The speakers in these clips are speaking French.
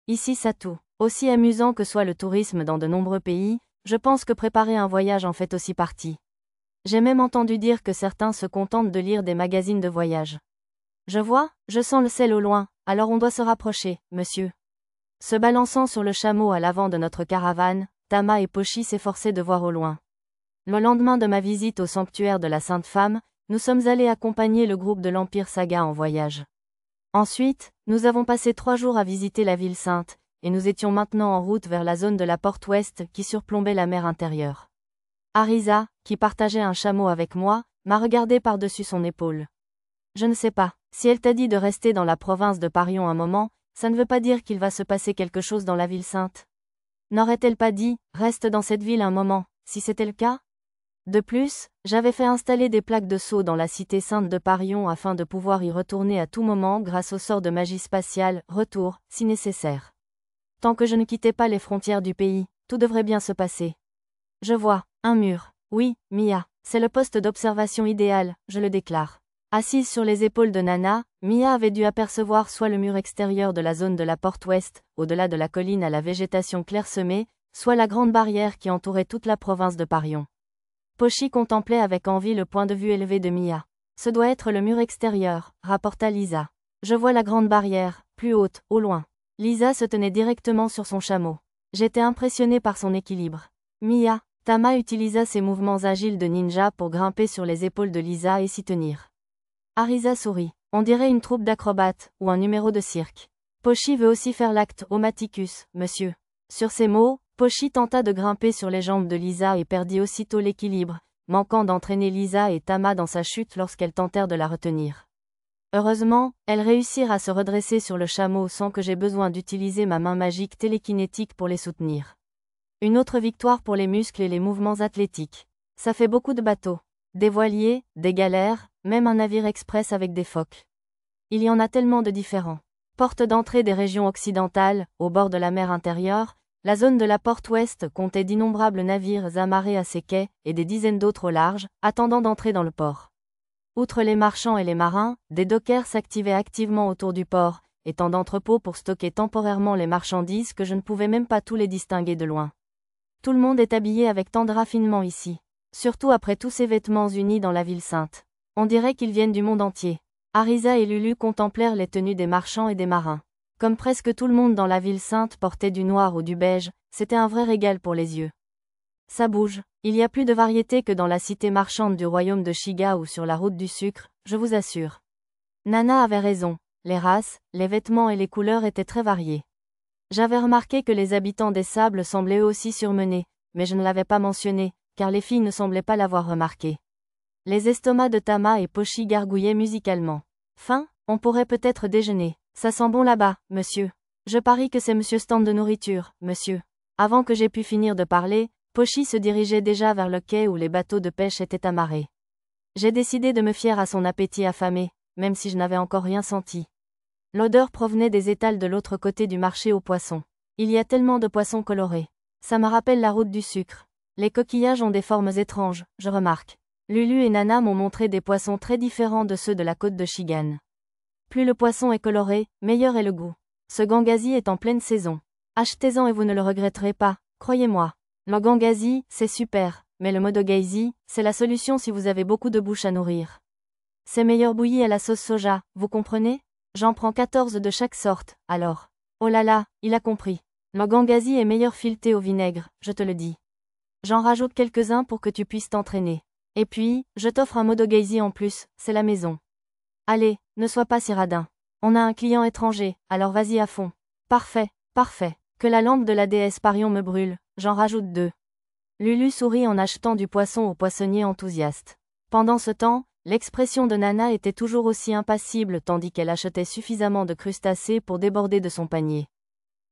Ici Satou. Aussi amusant que soit le tourisme dans de nombreux pays, je pense que préparer un voyage en fait aussi partie. J'ai même entendu dire que certains se contentent de lire des magazines de voyage. Je vois, je sens le sel au loin, alors on doit se rapprocher, monsieur. Se balançant sur le chameau à l'avant de notre caravane, Tama et Pochi s'efforçaient de voir au loin. Le lendemain de ma visite au sanctuaire de la Sainte Femme, nous sommes allés accompagner le groupe de l'Empire Saga en voyage. Ensuite, nous avons passé 3 jours à visiter la ville sainte, et nous étions maintenant en route vers la zone de la porte ouest qui surplombait la mer intérieure. Arisa, qui partageait un chameau avec moi, m'a regardé par-dessus son épaule. Je ne sais pas, si elle t'a dit de rester dans la province de Parion un moment, ça ne veut pas dire qu'il va se passer quelque chose dans la ville sainte. N'aurait-elle pas dit, reste dans cette ville un moment, si c'était le cas? De plus, j'avais fait installer des plaques de sceau dans la cité sainte de Parion afin de pouvoir y retourner à tout moment grâce au sort de magie spatiale, retour, si nécessaire. Tant que je ne quittais pas les frontières du pays, tout devrait bien se passer. Je vois, un mur. Oui, Mia, c'est le poste d'observation idéal, je le déclare. Assise sur les épaules de Nana, Mia avait dû apercevoir soit le mur extérieur de la zone de la porte ouest, au-delà de la colline à la végétation clairsemée, soit la grande barrière qui entourait toute la province de Parion. Pochi contemplait avec envie le point de vue élevé de Mia. Ce doit être le mur extérieur, rapporta Lisa. Je vois la grande barrière, plus haute, au loin. Lisa se tenait directement sur son chameau. J'étais impressionné par son équilibre. Mia, Tama utilisa ses mouvements agiles de ninja pour grimper sur les épaules de Lisa et s'y tenir. Arisa sourit. On dirait une troupe d'acrobates, ou un numéro de cirque. Pochi veut aussi faire l'acte Omaticus, monsieur. Sur ces mots, Pochi tenta de grimper sur les jambes de Lisa et perdit aussitôt l'équilibre, manquant d'entraîner Lisa et Tama dans sa chute lorsqu'elles tentèrent de la retenir. Heureusement, elles réussirent à se redresser sur le chameau sans que j'aie besoin d'utiliser ma main magique télékinétique pour les soutenir. Une autre victoire pour les muscles et les mouvements athlétiques. Ça fait beaucoup de bateaux. Des voiliers, des galères, même un navire express avec des phoques. Il y en a tellement de différents. Porte d'entrée des régions occidentales, au bord de la mer intérieure, la zone de la porte ouest comptait d'innombrables navires amarrés à ses quais et des dizaines d'autres au large, attendant d'entrer dans le port. Outre les marchands et les marins, des dockers s'activaient activement autour du port, étant d'entrepôts pour stocker temporairement les marchandises que je ne pouvais même pas tous les distinguer de loin. Tout le monde est habillé avec tant de raffinement ici. Surtout après tous ces vêtements unis dans la ville sainte. On dirait qu'ils viennent du monde entier. Arisa et Lulu contemplèrent les tenues des marchands et des marins. Comme presque tout le monde dans la ville sainte portait du noir ou du beige, c'était un vrai régal pour les yeux. Ça bouge, il y a plus de variété que dans la cité marchande du royaume de Shiga ou sur la route du sucre, je vous assure. Nana avait raison, les races, les vêtements et les couleurs étaient très variés. J'avais remarqué que les habitants des sables semblaient eux aussi surmenés, mais je ne l'avais pas mentionné, car les filles ne semblaient pas l'avoir remarqué. Les estomacs de Tama et Pochi gargouillaient musicalement. Faim, on pourrait peut-être déjeuner. Ça sent bon là-bas, monsieur. Je parie que c'est monsieur stand de nourriture, monsieur. Avant que j'aie pu finir de parler, Pochi se dirigeait déjà vers le quai où les bateaux de pêche étaient amarrés. J'ai décidé de me fier à son appétit affamé, même si je n'avais encore rien senti. L'odeur provenait des étals de l'autre côté du marché aux poissons. Il y a tellement de poissons colorés. Ça me rappelle la route du sucre. Les coquillages ont des formes étranges, je remarque. Lulu et Nana m'ont montré des poissons très différents de ceux de la côte de Shigan. Plus le poisson est coloré, meilleur est le goût. Ce gangazi est en pleine saison. Achetez-en et vous ne le regretterez pas, croyez-moi. Le gangazi, c'est super, mais le modogaisi, c'est la solution si vous avez beaucoup de bouche à nourrir. C'est meilleur bouilli à la sauce soja, vous comprenez? J'en prends 14 de chaque sorte, alors. Oh là là, il a compris. Le gangazi est meilleur fileté au vinaigre, je te le dis. J'en rajoute quelques-uns pour que tu puisses t'entraîner. Et puis, je t'offre un modogaisi en plus, c'est la maison. Allez, ne sois pas si radin. On a un client étranger, alors vas-y à fond. Parfait, parfait. Que la lampe de la déesse Parion me brûle, j'en rajoute 2. Lulu sourit en achetant du poisson au poissonnier enthousiaste. Pendant ce temps, l'expression de Nana était toujours aussi impassible tandis qu'elle achetait suffisamment de crustacés pour déborder de son panier.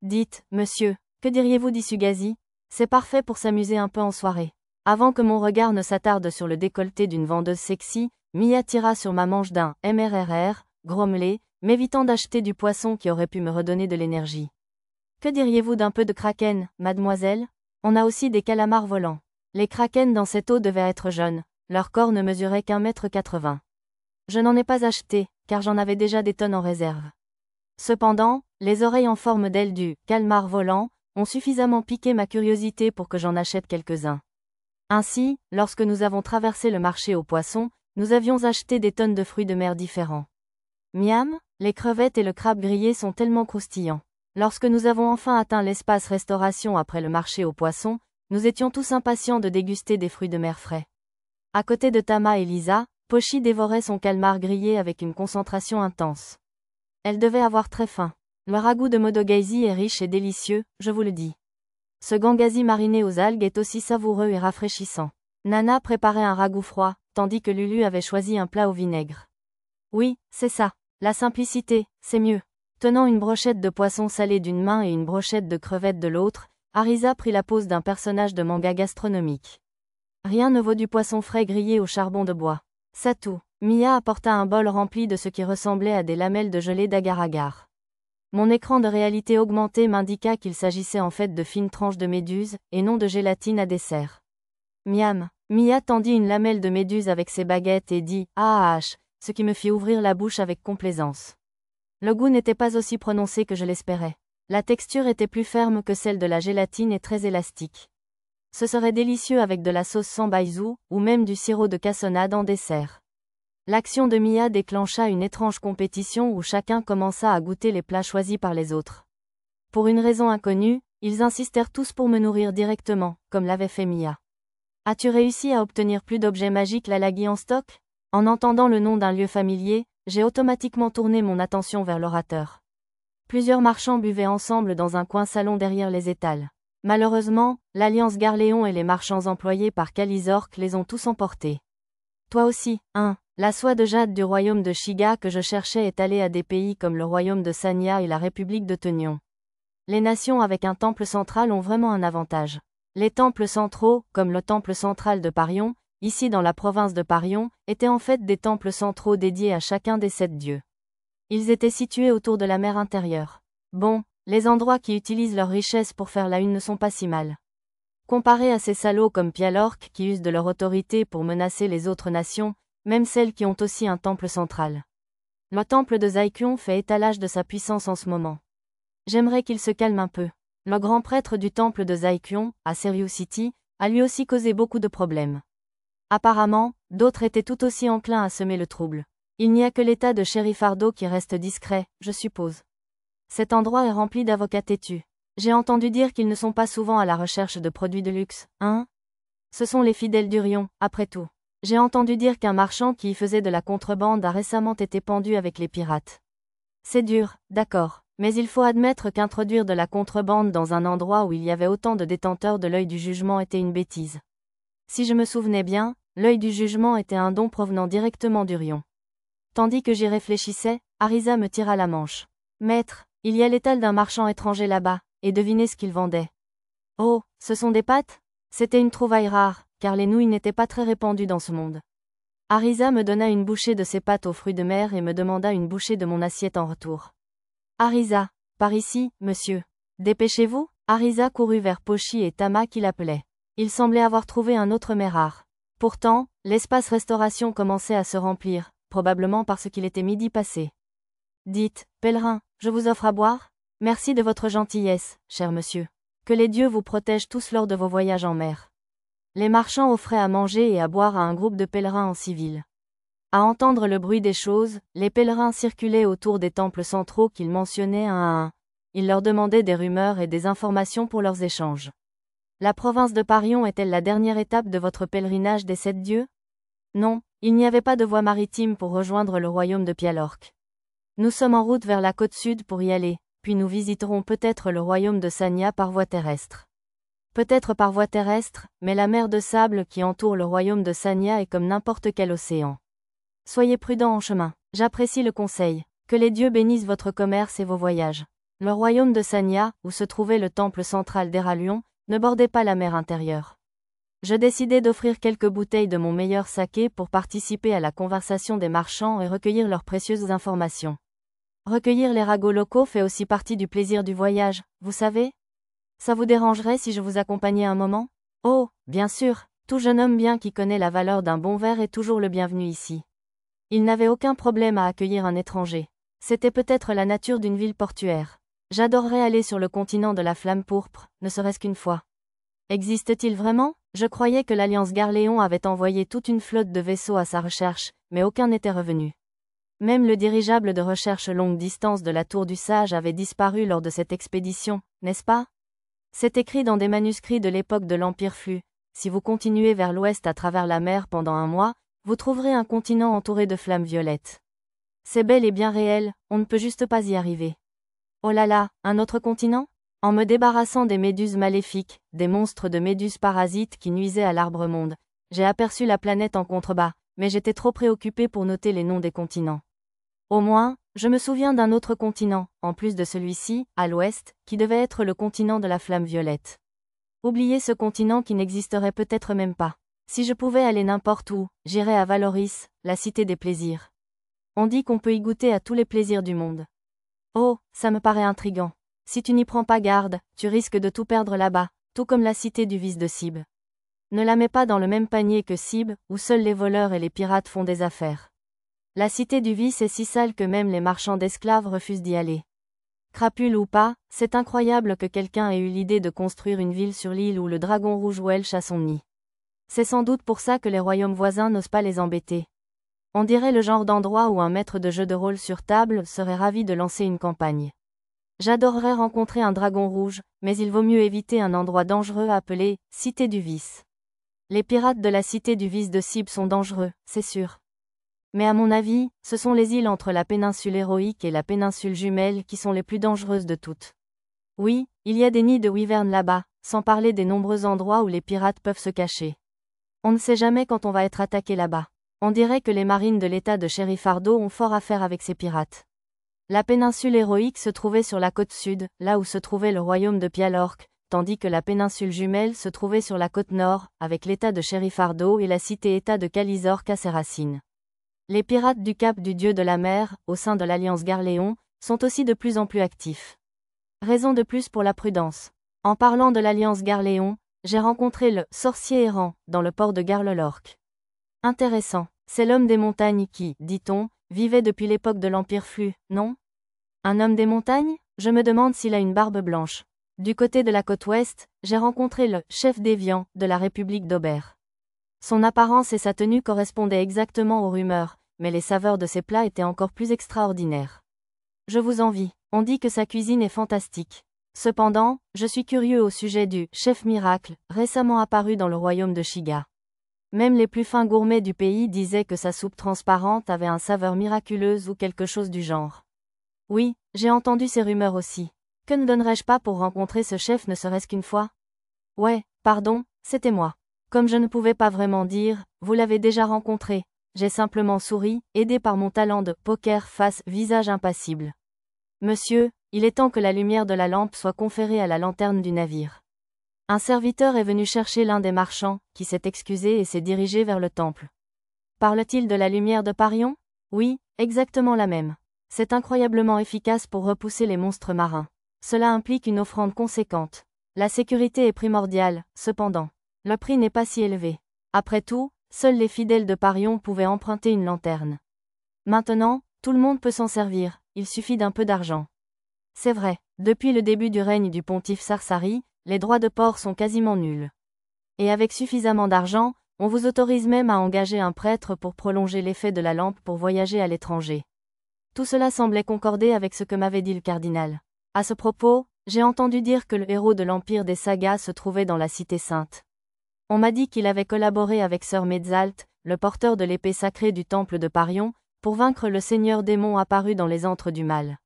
Dites, monsieur, que diriez-vous d'Isugazi? C'est parfait pour s'amuser un peu en soirée. Avant que mon regard ne s'attarde sur le décolleté d'une vendeuse sexy, Mia tira sur ma manche d'un MRRR, grommelé, m'évitant d'acheter du poisson qui aurait pu me redonner de l'énergie. Que diriez-vous d'un peu de kraken, mademoiselle? On a aussi des calamars volants. Les krakens dans cette eau devaient être jeunes, leur corps ne mesurait qu'1,80 m. Je n'en ai pas acheté, car j'en avais déjà des tonnes en réserve. Cependant, les oreilles en forme d'aile du calmar volant ont suffisamment piqué ma curiosité pour que j'en achète quelques-uns. Ainsi, lorsque nous avons traversé le marché aux poissons, nous avions acheté des tonnes de fruits de mer différents. Miam, les crevettes et le crabe grillé sont tellement croustillants. Lorsque nous avons enfin atteint l'espace restauration après le marché aux poissons, nous étions tous impatients de déguster des fruits de mer frais. À côté de Tama et Lisa, Pochi dévorait son calmar grillé avec une concentration intense. Elle devait avoir très faim. Le ragoût de Modogaisi est riche et délicieux, je vous le dis. Ce gangazi mariné aux algues est aussi savoureux et rafraîchissant. Nana préparait un ragoût froid, tandis que Lulu avait choisi un plat au vinaigre. Oui, c'est ça. La simplicité, c'est mieux. Tenant une brochette de poisson salé d'une main et une brochette de crevettes de l'autre, Arisa prit la pose d'un personnage de manga gastronomique. Rien ne vaut du poisson frais grillé au charbon de bois. Satu. Mia apporta un bol rempli de ce qui ressemblait à des lamelles de gelée d'agar-agar. Mon écran de réalité augmentée m'indiqua qu'il s'agissait en fait de fines tranches de méduse, et non de gélatine à dessert. Miam. Mia tendit une lamelle de méduse avec ses baguettes et dit « Ah, ce qui me fit ouvrir la bouche avec complaisance. Le goût n'était pas aussi prononcé que je l'espérais. La texture était plus ferme que celle de la gélatine et très élastique. Ce serait délicieux avec de la sauce sambaizu, ou même du sirop de cassonade en dessert. L'action de Mia déclencha une étrange compétition où chacun commença à goûter les plats choisis par les autres. Pour une raison inconnue, ils insistèrent tous pour me nourrir directement, comme l'avait fait Mia. As-tu réussi à obtenir plus d'objets magiques Lalagi en stock? En entendant le nom d'un lieu familier, j'ai automatiquement tourné mon attention vers l'orateur. Plusieurs marchands buvaient ensemble dans un coin salon derrière les étals. Malheureusement, l'Alliance Garléon et les marchands employés par Kalizork les ont tous emportés. Toi aussi, hein? La soie de jade du royaume de Shiga que je cherchais est allée à des pays comme le royaume de Sanya et la république de Teunion. Les nations avec un temple central ont vraiment un avantage. Les temples centraux, comme le temple central de Parion, ici dans la province de Parion, étaient en fait des temples centraux dédiés à chacun des 7 dieux. Ils étaient situés autour de la mer intérieure. Bon, les endroits qui utilisent leur richesse pour faire la une ne sont pas si mal. Comparés à ces salauds comme Pialork qui usent de leur autorité pour menacer les autres nations, même celles qui ont aussi un temple central. Le temple de Zaikyon fait étalage de sa puissance en ce moment. J'aimerais qu'il se calme un peu. Le grand prêtre du temple de Zaikyon, à Serious City, a lui aussi causé beaucoup de problèmes. Apparemment, d'autres étaient tout aussi enclins à semer le trouble. Il n'y a que l'état de Sherifardo qui reste discret, je suppose. Cet endroit est rempli d'avocats têtus. J'ai entendu dire qu'ils ne sont pas souvent à la recherche de produits de luxe, hein? Ce sont les fidèles d'Urion, après tout. J'ai entendu dire qu'un marchand qui y faisait de la contrebande a récemment été pendu avec les pirates. C'est dur, d'accord, mais il faut admettre qu'introduire de la contrebande dans un endroit où il y avait autant de détenteurs de l'œil du jugement était une bêtise. Si je me souvenais bien, l'œil du jugement était un don provenant directement d'Urion. Tandis que j'y réfléchissais, Arisa me tira la manche. Maître, il y a l'étal d'un marchand étranger là-bas, et devinez ce qu'il vendait. Oh, ce sont des pâtes? C'était une trouvaille rare, car les nouilles n'étaient pas très répandues dans ce monde. Arisa me donna une bouchée de ses pâtes aux fruits de mer et me demanda une bouchée de mon assiette en retour. Arisa, par ici, monsieur. Dépêchez-vous. Arisa courut vers Pochi et Tama qui l'appelaient. Il semblait avoir trouvé un autre mets rare. Pourtant, l'espace restauration commençait à se remplir, probablement parce qu'il était midi passé. Dites, pèlerin, je vous offre à boire? Merci de votre gentillesse, cher monsieur. Que les dieux vous protègent tous lors de vos voyages en mer. Les marchands offraient à manger et à boire à un groupe de pèlerins en civil. À entendre le bruit des choses, les pèlerins circulaient autour des temples centraux qu'ils mentionnaient un à un. Ils leur demandaient des rumeurs et des informations pour leurs échanges. La province de Parion est-elle la dernière étape de votre pèlerinage des 7 dieux? Non, il n'y avait pas de voie maritime pour rejoindre le royaume de Pialork. Nous sommes en route vers la côte sud pour y aller, puis nous visiterons peut-être le royaume de Sanya par voie terrestre. Peut-être par voie terrestre, mais la mer de sable qui entoure le royaume de Sanya est comme n'importe quel océan. Soyez prudents en chemin. J'apprécie le conseil. Que les dieux bénissent votre commerce et vos voyages. Le royaume de Sanya, où se trouvait le temple central d'Eralion, ne bordait pas la mer intérieure. Je décidai d'offrir quelques bouteilles de mon meilleur saké pour participer à la conversation des marchands et recueillir leurs précieuses informations. Recueillir les ragots locaux fait aussi partie du plaisir du voyage, vous savez? Ça vous dérangerait si je vous accompagnais un moment? Oh, bien sûr, tout jeune homme bien qui connaît la valeur d'un bon verre est toujours le bienvenu ici. Il n'avait aucun problème à accueillir un étranger. C'était peut-être la nature d'une ville portuaire. J'adorerais aller sur le continent de la flamme pourpre, ne serait-ce qu'une fois. Existe-t-il vraiment? Je croyais que l'Alliance Garléon avait envoyé toute une flotte de vaisseaux à sa recherche, mais aucun n'était revenu. Même le dirigeable de recherche longue distance de la Tour du Sage avait disparu lors de cette expédition, n'est-ce pas? C'est écrit dans des manuscrits de l'époque de l'Empire Flux. Si vous continuez vers l'ouest à travers la mer pendant un mois, vous trouverez un continent entouré de flammes violettes. C'est bel et bien réel, on ne peut juste pas y arriver. Oh là là, un autre continent? En me débarrassant des méduses maléfiques, des monstres de méduses parasites qui nuisaient à l'arbre-monde, j'ai aperçu la planète en contrebas, mais j'étais trop préoccupé pour noter les noms des continents. Au moins, je me souviens d'un autre continent, en plus de celui-ci, à l'ouest, qui devait être le continent de la flamme violette. Oubliez ce continent qui n'existerait peut-être même pas. Si je pouvais aller n'importe où, j'irais à Valoris, la cité des plaisirs. On dit qu'on peut y goûter à tous les plaisirs du monde. Oh, ça me paraît intriguant. Si tu n'y prends pas garde, tu risques de tout perdre là-bas, tout comme la cité du vice de Sib. Ne la mets pas dans le même panier que Sib, où seuls les voleurs et les pirates font des affaires. La cité du vice est si sale que même les marchands d'esclaves refusent d'y aller. Crapule ou pas, c'est incroyable que quelqu'un ait eu l'idée de construire une ville sur l'île où le dragon rouge Welsh a son nid. C'est sans doute pour ça que les royaumes voisins n'osent pas les embêter. On dirait le genre d'endroit où un maître de jeu de rôle sur table serait ravi de lancer une campagne. J'adorerais rencontrer un dragon rouge, mais il vaut mieux éviter un endroit dangereux appelé « Cité du Vice ». Les pirates de la Cité du Vice de Sib sont dangereux, c'est sûr. Mais à mon avis, ce sont les îles entre la péninsule héroïque et la péninsule jumelle qui sont les plus dangereuses de toutes. Oui, il y a des nids de wyvernes là-bas, sans parler des nombreux endroits où les pirates peuvent se cacher. On ne sait jamais quand on va être attaqué là-bas. On dirait que les marines de l'état de Sherifardo ont fort à faire avec ces pirates. La péninsule héroïque se trouvait sur la côte sud, là où se trouvait le royaume de Pialork, tandis que la péninsule jumelle se trouvait sur la côte nord, avec l'état de Sherifardo et la cité-état de Calizork à ses racines. Les pirates du Cap du Dieu de la Mer, au sein de l'Alliance Garléon, sont aussi de plus en plus actifs. Raison de plus pour la prudence. En parlant de l'Alliance Garléon, j'ai rencontré le « sorcier errant » dans le port de Garlelork. Intéressant, c'est l'homme des montagnes qui, dit-on, vivait depuis l'époque de l'Empire Flux, non? Un homme des montagnes? Je me demande s'il a une barbe blanche. Du côté de la côte ouest, j'ai rencontré le « chef déviant » de la République d'Aubert. Son apparence et sa tenue correspondaient exactement aux rumeurs, mais les saveurs de ses plats étaient encore plus extraordinaires. Je vous envie, on dit que sa cuisine est fantastique. Cependant, je suis curieux au sujet du « chef miracle » récemment apparu dans le royaume de Shiga. Même les plus fins gourmets du pays disaient que sa soupe transparente avait une saveur miraculeuse ou quelque chose du genre. Oui, j'ai entendu ces rumeurs aussi. Que ne donnerais-je pas pour rencontrer ce chef ne serait-ce qu'une fois? Ouais, pardon, c'était moi. Comme je ne pouvais pas vraiment dire, vous l'avez déjà rencontré, j'ai simplement souri, aidé par mon talent de poker face visage impassible. Monsieur, il est temps que la lumière de la lampe soit conférée à la lanterne du navire. Un serviteur est venu chercher l'un des marchands, qui s'est excusé et s'est dirigé vers le temple. Parle-t-il de la lumière de Parion? Oui, exactement la même. C'est incroyablement efficace pour repousser les monstres marins. Cela implique une offrande conséquente. La sécurité est primordiale, cependant. Le prix n'est pas si élevé. Après tout, seuls les fidèles de Parion pouvaient emprunter une lanterne. Maintenant, tout le monde peut s'en servir, il suffit d'un peu d'argent. C'est vrai, depuis le début du règne du pontife Sarsari, les droits de port sont quasiment nuls. Et avec suffisamment d'argent, on vous autorise même à engager un prêtre pour prolonger l'effet de la lampe pour voyager à l'étranger. Tout cela semblait concorder avec ce que m'avait dit le cardinal. À ce propos, j'ai entendu dire que le héros de l'Empire des sagas se trouvait dans la Cité Sainte. On m'a dit qu'il avait collaboré avec Sir Medzalt, le porteur de l'épée sacrée du temple de Parion, pour vaincre le seigneur démon apparu dans les antres du mal.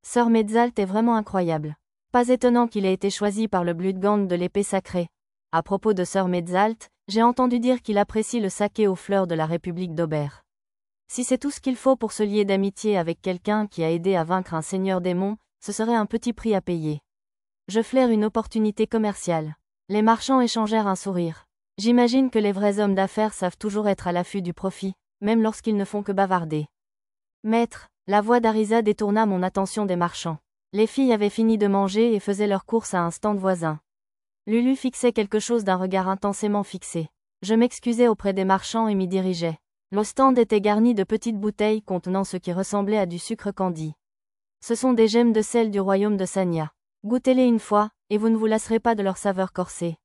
Sir Medzalt est vraiment incroyable. Pas étonnant qu'il ait été choisi par le Bloodgang de l'épée sacrée. À propos de Sir Medzalt, j'ai entendu dire qu'il apprécie le saké aux fleurs de la République d'Aubert. Si c'est tout ce qu'il faut pour se lier d'amitié avec quelqu'un qui a aidé à vaincre un seigneur démon, ce serait un petit prix à payer. Je flaire une opportunité commerciale. Les marchands échangèrent un sourire. J'imagine que les vrais hommes d'affaires savent toujours être à l'affût du profit, même lorsqu'ils ne font que bavarder. Maître, la voix d'Arisa détourna mon attention des marchands. Les filles avaient fini de manger et faisaient leurs courses à un stand voisin. Lulu fixait quelque chose d'un regard intensément fixé. Je m'excusai auprès des marchands et m'y dirigeai. Le stand était garni de petites bouteilles contenant ce qui ressemblait à du sucre candi. Ce sont des gemmes de sel du royaume de Sanya. Goûtez-les une fois, et vous ne vous lasserez pas de leur saveur corsée.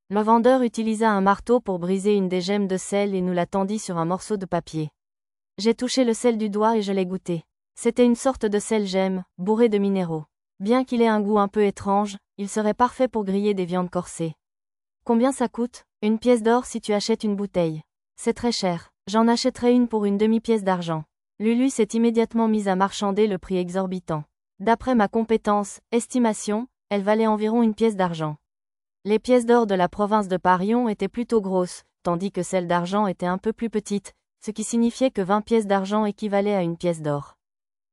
Le vendeur utilisa un marteau pour briser une des gemmes de sel et nous la tendit sur un morceau de papier. J'ai touché le sel du doigt et je l'ai goûté. C'était une sorte de sel gemme, bourré de minéraux. Bien qu'il ait un goût un peu étrange, il serait parfait pour griller des viandes corsées. Combien ça coûte? Une pièce d'or si tu achètes une bouteille. C'est très cher. J'en achèterai une pour une demi-pièce d'argent. Lulu s'est immédiatement mise à marchander le prix exorbitant. D'après ma compétence, estimation, elle valait environ une pièce d'argent. Les pièces d'or de la province de Parion étaient plutôt grosses, tandis que celles d'argent étaient un peu plus petites, ce qui signifiait que 20 pièces d'argent équivalaient à une pièce d'or.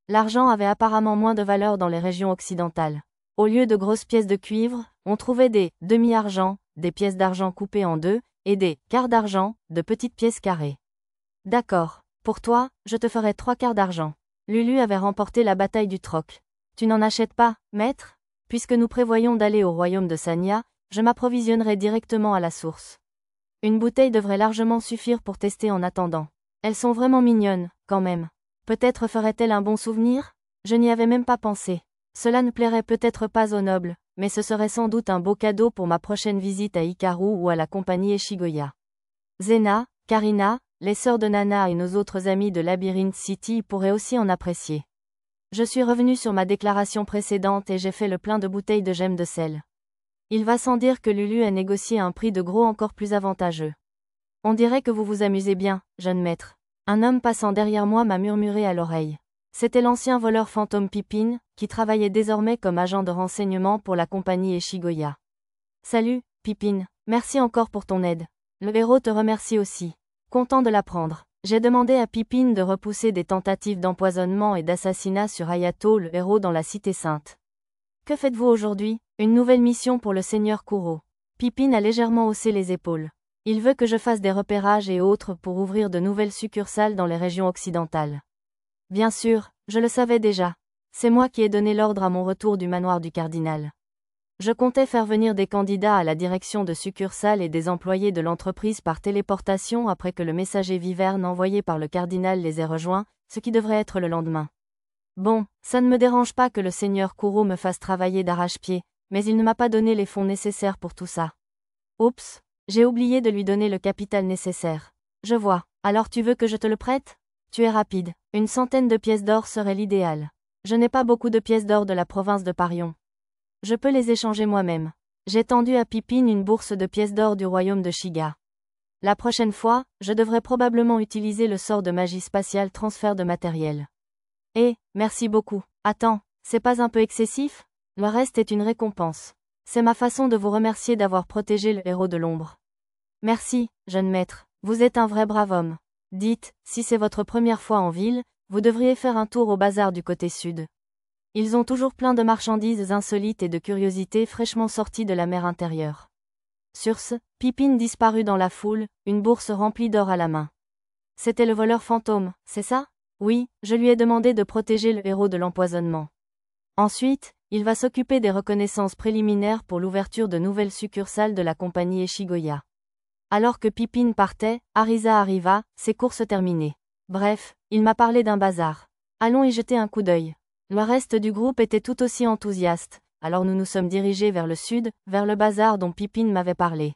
L'argent avait apparemment moins de valeur dans les régions occidentales. Au lieu de grosses pièces de cuivre, on trouvait des demi-argent, des pièces d'argent coupées en deux, et des quarts d'argent, de petites pièces carrées. D'accord. Pour toi, je te ferai 3/4 d'argent. Lulu avait remporté la bataille du troc. Tu n'en achètes pas, maître? Puisque nous prévoyons d'aller au royaume de Sanya, je m'approvisionnerai directement à la source. Une bouteille devrait largement suffire pour tester en attendant. Elles sont vraiment mignonnes, quand même. Peut-être ferait-elle un bon souvenir? Je n'y avais même pas pensé. Cela ne plairait peut-être pas aux nobles, mais ce serait sans doute un beau cadeau pour ma prochaine visite à Hikaru ou à la compagnie Eshigoya. Zena, Karina, les sœurs de Nana et nos autres amis de Labyrinth City pourraient aussi en apprécier. Je suis revenu sur ma déclaration précédente et j'ai fait le plein de bouteilles de gemmes de sel. Il va sans dire que Lulu a négocié un prix de gros encore plus avantageux. On dirait que vous vous amusez bien, jeune maître. Un homme passant derrière moi m'a murmuré à l'oreille. C'était l'ancien voleur fantôme Pippin, qui travaillait désormais comme agent de renseignement pour la compagnie Eshigoya. Salut, Pippin, merci encore pour ton aide. Le héros te remercie aussi. Content de l'apprendre. J'ai demandé à Pippin de repousser des tentatives d'empoisonnement et d'assassinat sur Hayato, le héros dans la Cité Sainte. Que faites-vous aujourd'hui? Une nouvelle mission pour le seigneur Kuro. Pippin a légèrement haussé les épaules. Il veut que je fasse des repérages et autres pour ouvrir de nouvelles succursales dans les régions occidentales. Bien sûr, je le savais déjà. C'est moi qui ai donné l'ordre à mon retour du manoir du cardinal. Je comptais faire venir des candidats à la direction de succursales et des employés de l'entreprise par téléportation après que le messager Viverne envoyé par le cardinal les ait rejoints, ce qui devrait être le lendemain. Bon, ça ne me dérange pas que le seigneur Kuro me fasse travailler d'arrache-pied, mais il ne m'a pas donné les fonds nécessaires pour tout ça. Oups, j'ai oublié de lui donner le capital nécessaire. Je vois, alors tu veux que je te le prête? Tu es rapide, une centaine de pièces d'or serait l'idéal. Je n'ai pas beaucoup de pièces d'or de la province de Parion. Je peux les échanger moi-même. J'ai tendu à Pippin une bourse de pièces d'or du royaume de Shiga. La prochaine fois, je devrais probablement utiliser le sort de magie spatiale transfert de matériel. Merci beaucoup. Attends, c'est pas un peu excessif? Le reste est une récompense. C'est ma façon de vous remercier d'avoir protégé le héros de l'ombre. Merci, jeune maître, vous êtes un vrai brave homme. Dites, si c'est votre première fois en ville, vous devriez faire un tour au bazar du côté sud. Ils ont toujours plein de marchandises insolites et de curiosités fraîchement sorties de la mer intérieure. Sur ce, Pippin disparut dans la foule, une bourse remplie d'or à la main. C'était le voleur fantôme, c'est ça? Oui, je lui ai demandé de protéger le héros de l'empoisonnement. Ensuite, il va s'occuper des reconnaissances préliminaires pour l'ouverture de nouvelles succursales de la compagnie Eshigoya. Alors que Pippin partait, Arisa arriva, ses courses terminées. Bref, il m'a parlé d'un bazar. Allons y jeter un coup d'œil. Le reste du groupe était tout aussi enthousiaste, alors nous nous sommes dirigés vers le sud, vers le bazar dont Pippin m'avait parlé.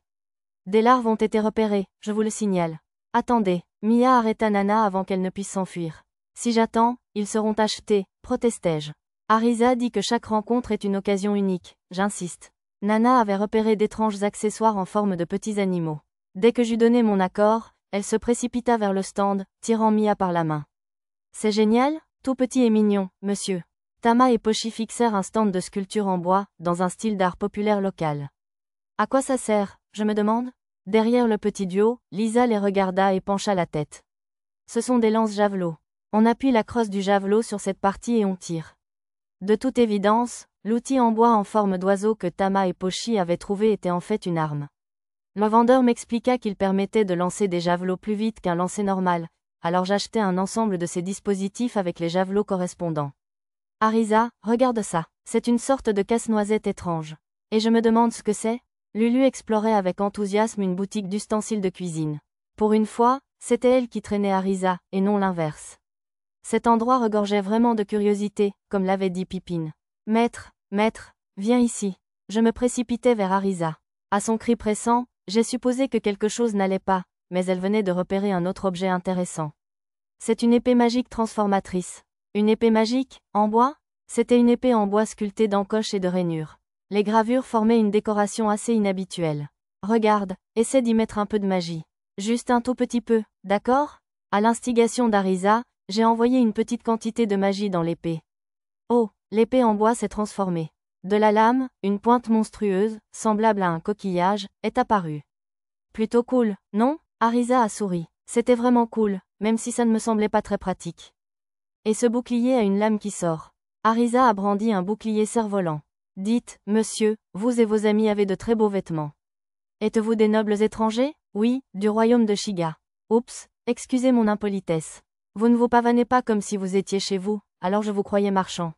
Des larves ont été repérées, je vous le signale. Attendez, Mia arrêta Nana avant qu'elle ne puisse s'enfuir. Si j'attends, ils seront achetés, protestai-je. Arisa dit que chaque rencontre est une occasion unique, j'insiste. Nana avait repéré d'étranges accessoires en forme de petits animaux. Dès que j'eus donné mon accord, elle se précipita vers le stand, tirant Mia par la main. C'est génial, tout petit et mignon, monsieur. Tama et Pochi fixèrent un stand de sculpture en bois, dans un style d'art populaire local. À quoi ça sert, je me demande? Derrière le petit duo, Lisa les regarda et pencha la tête. Ce sont des lances-javelots. On appuie la crosse du javelot sur cette partie et on tire. De toute évidence, l'outil en bois en forme d'oiseau que Tama et Pochi avaient trouvé était en fait une arme. Le vendeur m'expliqua qu'il permettait de lancer des javelots plus vite qu'un lancer normal, alors j'achetai un ensemble de ces dispositifs avec les javelots correspondants. Arisa, regarde ça, c'est une sorte de casse-noisette étrange. Et je me demande ce que c'est? Lulu explorait avec enthousiasme une boutique d'ustensiles de cuisine. Pour une fois, C'était elle qui traînait Arisa, et non l'inverse. Cet endroit regorgeait vraiment de curiosité, comme l'avait dit Pippin. Maître, maître, viens ici. Je me précipitai vers Arisa. À son cri pressant, j'ai supposé que quelque chose n'allait pas, mais elle venait de repérer un autre objet intéressant. C'est une épée magique transformatrice. Une épée magique, en bois? C'était une épée en bois sculptée d'encoches et de rainures. Les gravures formaient une décoration assez inhabituelle. Regarde, essaie d'y mettre un peu de magie. Juste un tout petit peu, d'accord? À l'instigation d'Arisa, j'ai envoyé une petite quantité de magie dans l'épée. Oh, l'épée en bois s'est transformée. De la lame, une pointe monstrueuse, semblable à un coquillage, est apparue. Plutôt cool, non? Arisa a souri. C'était vraiment cool, même si ça ne me semblait pas très pratique. Et ce bouclier a une lame qui sort. Arisa a brandi un bouclier cerf-volant. Dites, monsieur, vous et vos amis avez de très beaux vêtements. Êtes-vous des nobles étrangers? Oui, du royaume de Shiga. Oups, excusez mon impolitesse. Vous ne vous pavanez pas comme si vous étiez chez vous, alors je vous croyais marchand.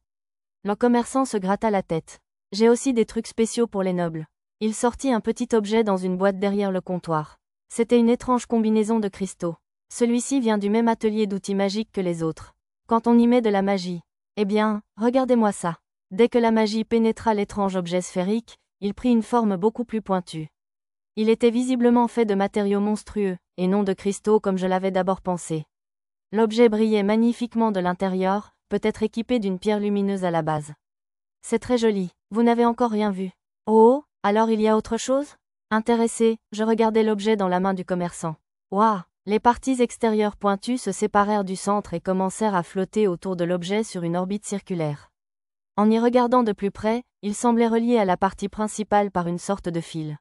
Le commerçant se gratta la tête. J'ai aussi des trucs spéciaux pour les nobles. Il sortit un petit objet dans une boîte derrière le comptoir. C'était une étrange combinaison de cristaux. Celui-ci vient du même atelier d'outils magiques que les autres. Quand on y met de la magie. Eh bien, regardez-moi ça. Dès que la magie pénétra l'étrange objet sphérique, il prit une forme beaucoup plus pointue. Il était visiblement fait de matériaux monstrueux, et non de cristaux comme je l'avais d'abord pensé. L'objet brillait magnifiquement de l'intérieur, peut-être équipé d'une pierre lumineuse à la base. C'est très joli, vous n'avez encore rien vu. Oh, alors il y a autre chose? Intéressé, je regardais l'objet dans la main du commerçant. Waouh! Les parties extérieures pointues se séparèrent du centre et commencèrent à flotter autour de l'objet sur une orbite circulaire. En y regardant de plus près, il semblait relié à la partie principale par une sorte de fil.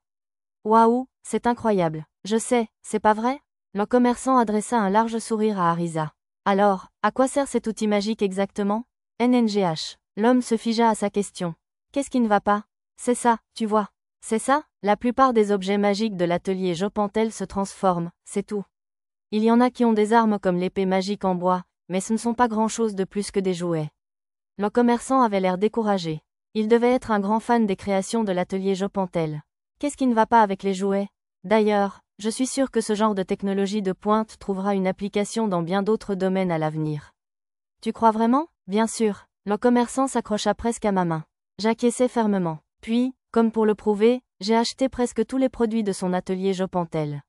Waouh, c'est incroyable. Je sais, c'est pas vrai? Le commerçant adressa un large sourire à Arisa. Alors, à quoi sert cet outil magique exactement? NNGH. L'homme se figea à sa question. Qu'est-ce qui ne va pas? C'est ça, tu vois. C'est ça, la plupart des objets magiques de l'atelier Jopantel se transforment, c'est tout. Il y en a qui ont des armes comme l'épée magique en bois, mais ce ne sont pas grand-chose de plus que des jouets. Le commerçant avait l'air découragé. Il devait être un grand fan des créations de l'atelier Jopantel. Qu'est-ce qui ne va pas avec les jouets? D'ailleurs, je suis sûr que ce genre de technologie de pointe trouvera une application dans bien d'autres domaines à l'avenir. Tu crois vraiment? Bien sûr. Le commerçant s'accrocha presque à ma main. J'acquiesçai fermement. Puis, comme pour le prouver, j'ai acheté presque tous les produits de son atelier Jopantel.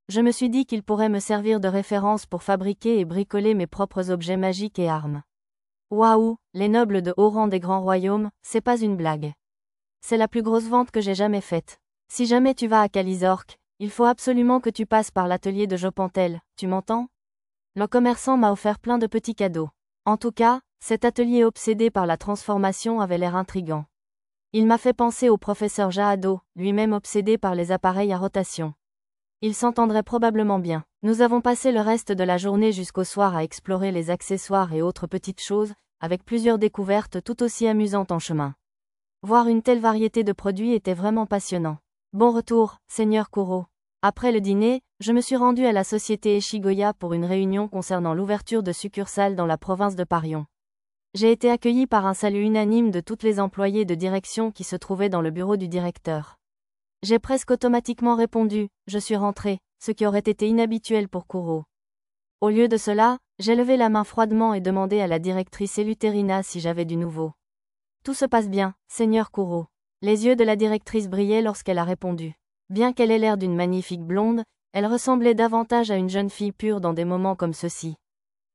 Je me suis dit qu'il pourrait me servir de référence pour fabriquer et bricoler mes propres objets magiques et armes. Waouh, les nobles de haut rang des grands royaumes, c'est pas une blague. C'est la plus grosse vente que j'ai jamais faite. Si jamais tu vas à Kalizork, il faut absolument que tu passes par l'atelier de Jopantel, tu m'entends? Le commerçant m'a offert plein de petits cadeaux. En tout cas, cet atelier obsédé par la transformation avait l'air intrigant. Il m'a fait penser au professeur Jahado, lui-même obsédé par les appareils à rotation. Il s'entendrait probablement bien. Nous avons passé le reste de la journée jusqu'au soir à explorer les accessoires et autres petites choses, avec plusieurs découvertes tout aussi amusantes en chemin. Voir une telle variété de produits était vraiment passionnant. Bon retour, Seigneur Kuro. Après le dîner, je me suis rendu à la société Eshigoya pour une réunion concernant l'ouverture de succursales dans la province de Parion. J'ai été accueilli par un salut unanime de toutes les employées de direction qui se trouvaient dans le bureau du directeur. J'ai presque automatiquement répondu, je suis rentré, ce qui aurait été inhabituel pour Kuro. Au lieu de cela, j'ai levé la main froidement et demandé à la directrice Eleuterina si j'avais du nouveau. Tout se passe bien, Seigneur Kuro. Les yeux de la directrice brillaient lorsqu'elle a répondu. Bien qu'elle ait l'air d'une magnifique blonde, elle ressemblait davantage à une jeune fille pure dans des moments comme ceux-ci.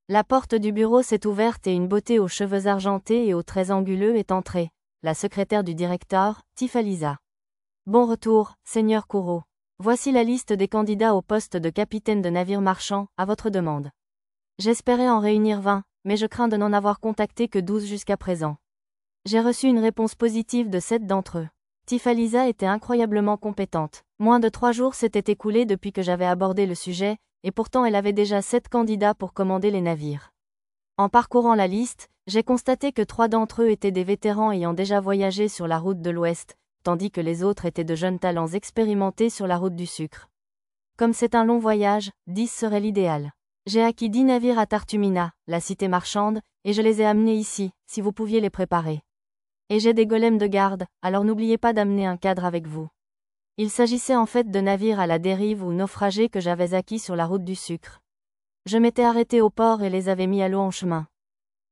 La porte du bureau s'est ouverte et une beauté aux cheveux argentés et aux traits anguleux est entrée, la secrétaire du directeur, Tifalisa. Bon retour, Seigneur Kuro. Voici la liste des candidats au poste de capitaine de navire marchand, à votre demande. J'espérais en réunir 20, mais je crains de n'en avoir contacté que 12 jusqu'à présent. J'ai reçu une réponse positive de 7 d'entre eux. Tifalisa était incroyablement compétente. Moins de 3 jours s'étaient écoulés depuis que j'avais abordé le sujet, et pourtant elle avait déjà 7 candidats pour commander les navires. En parcourant la liste, j'ai constaté que 3 d'entre eux étaient des vétérans ayant déjà voyagé sur la route de l'Ouest, tandis que les autres étaient de jeunes talents expérimentés sur la route du sucre. Comme c'est un long voyage, 10 serait l'idéal. J'ai acquis 10 navires à Tartumina, la cité marchande, et je les ai amenés ici, si vous pouviez les préparer. Et j'ai des golems de garde, alors n'oubliez pas d'amener un cadre avec vous. Il s'agissait en fait de navires à la dérive ou naufragés que j'avais acquis sur la route du sucre. Je m'étais arrêté au port et les avais mis à l'eau en chemin.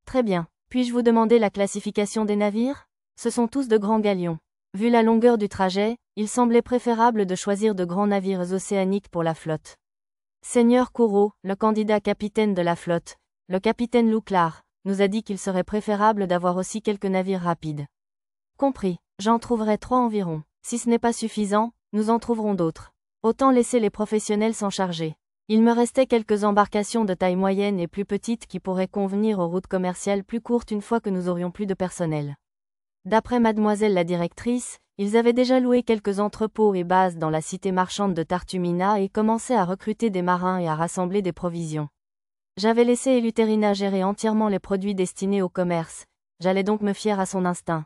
Très bien. Puis-je vous demander la classification des navires? Ce sont tous de grands galions. Vu la longueur du trajet, il semblait préférable de choisir de grands navires océaniques pour la flotte. Seigneur Kouro, le candidat capitaine de la flotte, le capitaine Louclar, nous a dit qu'il serait préférable d'avoir aussi quelques navires rapides. Compris, j'en trouverai 3 environ. Si ce n'est pas suffisant, nous en trouverons d'autres. Autant laisser les professionnels s'en charger. Il me restait quelques embarcations de taille moyenne et plus petite qui pourraient convenir aux routes commerciales plus courtes une fois que nous aurions plus de personnel. D'après mademoiselle la directrice, ils avaient déjà loué quelques entrepôts et bases dans la cité marchande de Tartumina et commençaient à recruter des marins et à rassembler des provisions. J'avais laissé Eleuthérina gérer entièrement les produits destinés au commerce, j'allais donc me fier à son instinct.